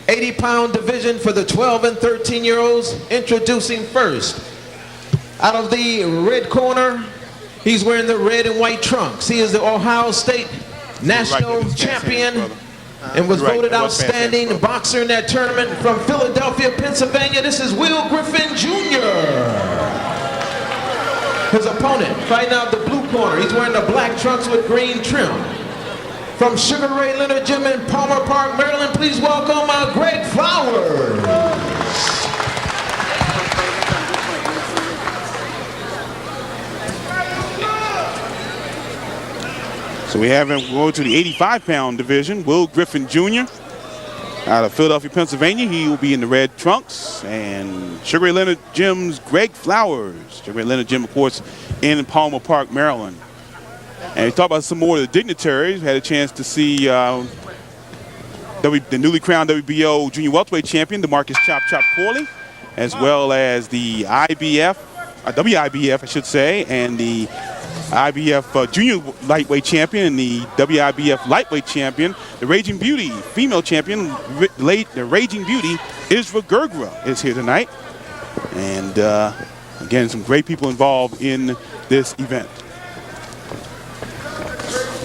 80-pound division for the 12 and 13-year-olds. Introducing first, out of the red corner, he's wearing the red and white trunks. He is the Ohio State national champion and was voted outstanding boxer in that tournament from Philadelphia, Pennsylvania. This is Will Griffin Jr. His opponent, fighting out the blue corner, he's wearing the black trunks with green trim. From Sugar Ray Leonard Gym in Palmer Park, Maryland, please welcome Greg Flowers. So we have him go to the 85-pound division. Will Griffin Jr. out of Philadelphia, Pennsylvania. He will be in the red trunks. And Sugar Ray Leonard Gym's Greg Flowers. Sugar Ray Leonard Gym, of course, in Palmer Park, Maryland. And we talk about some more of the dignitaries. We had a chance to see the newly crowned WBO junior welterweight champion, DeMarcus Chop Corley, as well as the WIBF, I should say, and the IBF junior lightweight champion and the WIBF lightweight champion, the Raging Beauty female champion, the Raging Beauty, Isra Gergera, is here tonight. And again, some great people involved in this event.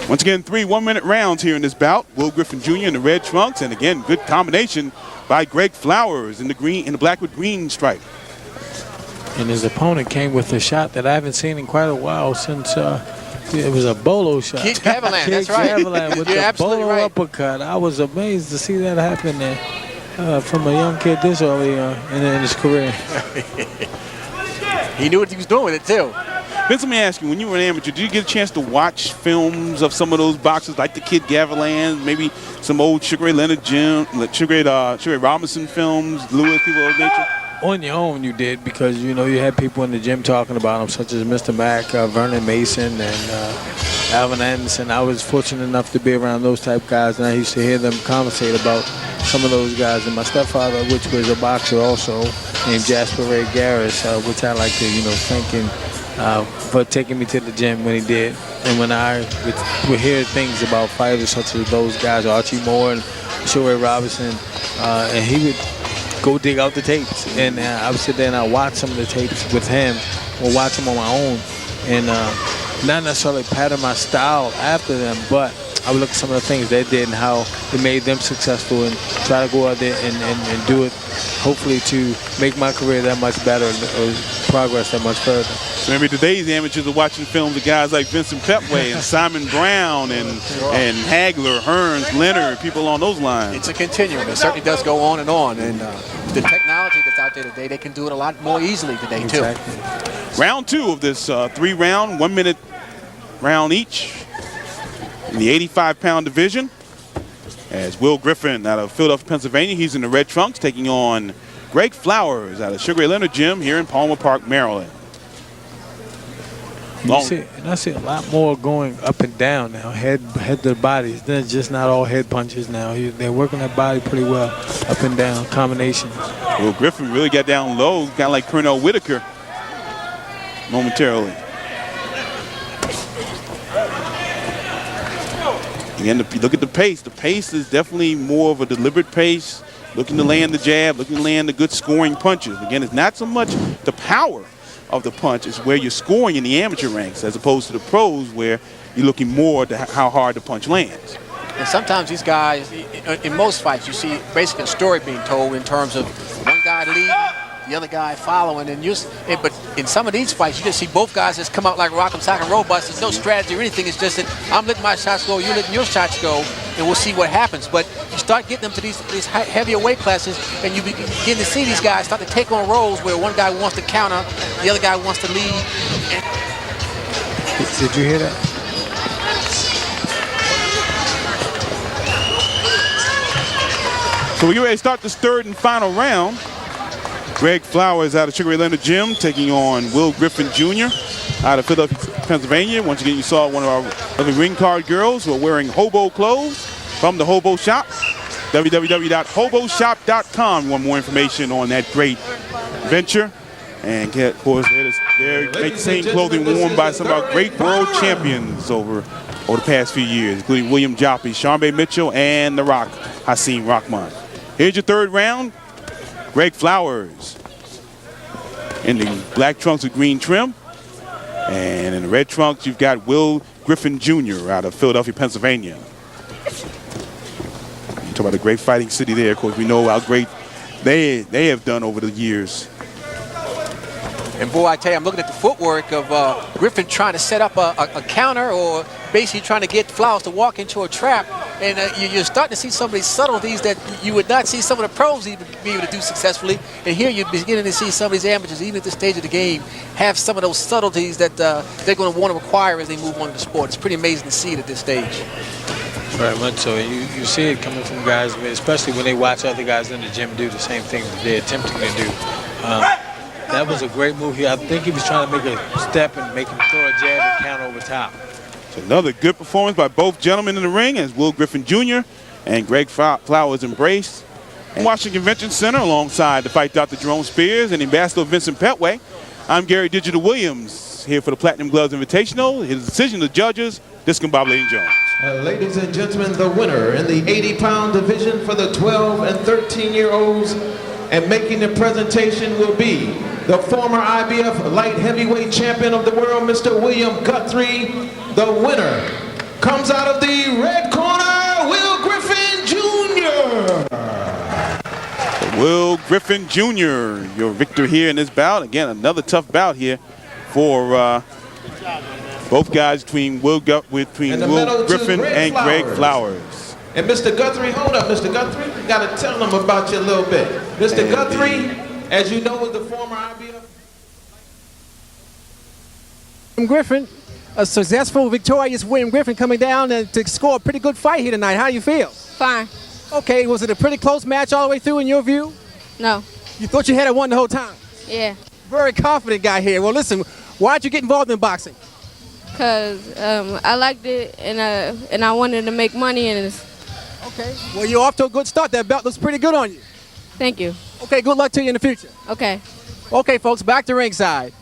Once again, 3 one-minute rounds here in this bout. Will Griffin Jr. in the red trunks, and again, good combination by Greg Flowers in the black with green stripe. And his opponent came with a shot that I haven't seen in quite a while since it was a bolo shot. Keith Gavilan, that's right. Gavilan with the bolo uppercut. I was amazed to see that happen there from a young kid this early in his career. He knew what he was doing with it, too. Vince, let me ask you, when you were an amateur, did you get a chance to watch films of some of those boxers, like the Kid Gavilan, maybe some old Sugar Ray Leonard Gym, Sugar Ray Robinson films, Lewis, people of nature? On your own, you did, because you had people in the gym talking about them, such as Mr. Mack, Vernon Mason, and Alvin Anderson. I was fortunate enough to be around those type guys, and I used to hear them conversate about some of those guys. And my stepfather, which was a boxer also, named Jasper Ray Garris, which I like to, thank him for taking me to the gym when he did. And when I would hear things about fighters such as those guys, Archie Moore and Sugar Ray Robinson, and he would go dig out the tapes, and I would sit there and I watch some of the tapes with him, or watch them on my own, and not necessarily pattern my style after them, but I would look at some of the things they did and how it made them successful, and try to go out there and do it, hopefully to make my career that much better or progress that much further. So maybe today's amateurs are watching films of guys like Vincent Petway and Simon Brown and Hagler, Hearns, Leonard, people along those lines. It's a continuum. It certainly does go on, and the technology that's out there today, they can do it a lot more easily today, too. Exactly. Round 2 of this 3-round, 1-minute round each in the 85-pound division. As Will Griffin out of Philadelphia, Pennsylvania, he's in the red trunks, taking on Greg Flowers out of Sugar Ray Leonard Gym here in Palmer Park, Maryland. I see a lot more going up and down now, head to the body. They're just not all head punches now. They're working that body pretty well, up and down, combinations. Will Griffin really got down low, kind of like Pernell Whitaker momentarily. Again, if you look at the pace is definitely more of a deliberate pace, looking to land the jab, looking to land the good scoring punches. Again, it's not so much the power of the punch, is where you're scoring in the amateur ranks, as opposed to the pros, where you're looking more to how hard the punch lands. And sometimes these guys, in most fights, you see basically a story being told in terms of one guy leading, the other guy following, but in some of these fights, you just see both guys just come out like Rock'em Sock'em Robots. There's no strategy or anything. It's just that I'm letting my shots go, you're letting your shots go, and we'll see what happens. But you start getting them to these heavier weight classes, and you begin to see these guys start to take on roles where one guy wants to counter, the other guy wants to lead. Did you hear that? So we're ready to start this 3rd and final round. Greg Flowers out of Sugar Ray Leonard Gym taking on Will Griffin Jr. out of Philadelphia, Pennsylvania. Once again, you saw one of our lovely ring card girls who are wearing hobo clothes from the Hobo Shop. www.hoboshop.com. You want more information on that great venture. And of course, they make the same clothing worn by some of our great world champions over the past few years, including William Joppy, Sharmba Mitchell, and The Rock, Hasim Rahman. Here's your third round. Greg Flowers in the black trunks with green trim. And in the red trunks, you've got Will Griffin Jr. out of Philadelphia, Pennsylvania. You talk about a great fighting city there. Of course, we know how great they have done over the years. And boy, I tell you, I'm looking at the footwork of Griffin trying to set up a counter, or basically trying to get Flowers to walk into a trap. And you're starting to see some of these subtleties that you would not see some of the pros even be able to do successfully. And here you're beginning to see some of these amateurs, even at this stage of the game, have some of those subtleties that they're going to want to acquire as they move on to the sport. It's pretty amazing to see it at this stage. Very much so. You see it coming from guys, especially when they watch other guys in the gym do the same thing that they're attempting to do. That was a great move here. I think he was trying to make a step and make him throw a jab and count over top. It's another good performance by both gentlemen in the ring as Will Griffin Jr. and Greg Flowers embraced. In Washington Convention Center alongside the Fight Dr. Jerome Spears and Ambassador Vincent Petway, I'm Gary Digital Williams here for the Platinum Gloves Invitational. His decision to judges, discombobulating Jones. Ladies and gentlemen, the winner in the 80-pound division for the 12 and 13-year-olds, and making the presentation will be the former IBF light heavyweight champion of the world, Mr. William Guthrie. The winner comes out of the red corner, Will Griffin Jr. Will Griffin Jr., your victor here in this bout. Again, another tough bout here for both guys between Will Griffin and Greg Flowers. And Mr. Guthrie, hold up, Mr. Guthrie. You got to tell them about you a little bit. Mr. Guthrie, as you know, is the former IBF. Griffin, a successful, victorious William Griffin coming down to score a pretty good fight here tonight. How do you feel? Fine. Okay, was it a pretty close match all the way through in your view? No. You thought you had it won the whole time? Yeah. Very confident guy here. Well, listen, why'd you get involved in boxing? Because I liked it and I wanted to make money in it. Okay. Well, you're off to a good start. That belt looks pretty good on you. Thank you. Okay, good luck to you in the future. Okay. Okay, folks, back to ringside.